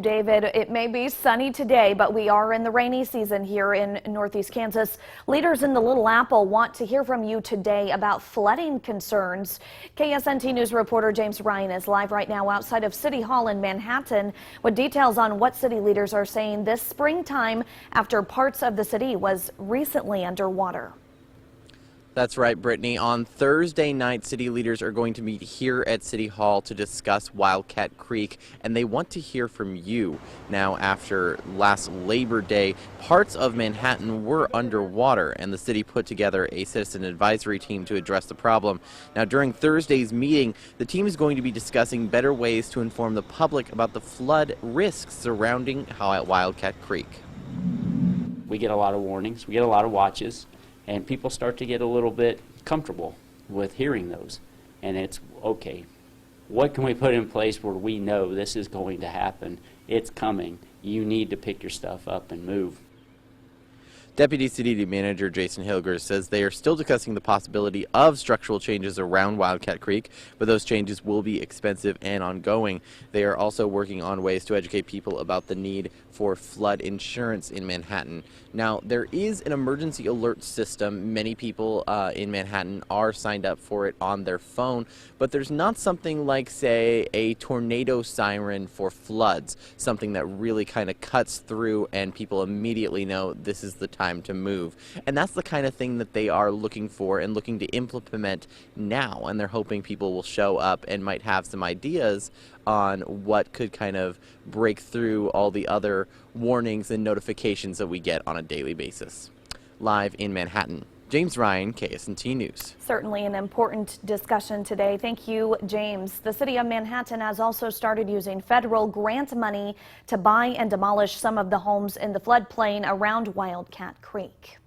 David, it may be sunny today, but we are in the rainy season here in Northeast Kansas. Leaders in the Little Apple want to hear from you today about flooding concerns. KSNT News reporter James Ryan is live right now outside of City Hall in Manhattan with details on what city leaders are saying this springtime after parts of the city was recently underwater. That's right, Brittany. On Thursday night, city leaders are going to meet here at City Hall to discuss Wildcat Creek, and they want to hear from you. Now, after last Labor Day, parts of Manhattan were underwater, and the city put together a citizen advisory team to address the problem. Now, during Thursday's meeting, the team is going to be discussing better ways to inform the public about the flood risks surrounding Wildcat Creek. We get a lot of warnings, we get a lot of watches, and people start to get a little bit comfortable with hearing those. And it's, okay, what can we put in place where we know this is going to happen? It's coming. You need to pick your stuff up and move. Deputy City Manager Jason Hilger says they are still discussing the possibility of structural changes around Wildcat Creek, but those changes will be expensive and ongoing. They are also working on ways to educate people about the need for flood insurance in Manhattan. Now, there is an emergency alert system. Many people in Manhattan are signed up for it on their phone, but there's not something like, say, a tornado siren for floods, something that really kind of cuts through and people immediately know this is the time to move. And that's the kind of thing that they are looking for and looking to implement now, and they're hoping people will show up and might have some ideas on what could kind of break through all the other warnings and notifications that we get on a daily basis. Live in Manhattan, James Ryan, KSNT News. Certainly an important discussion today. Thank you, James. The city of Manhattan has also started using federal grant money to buy and demolish some of the homes in the floodplain around Wildcat Creek.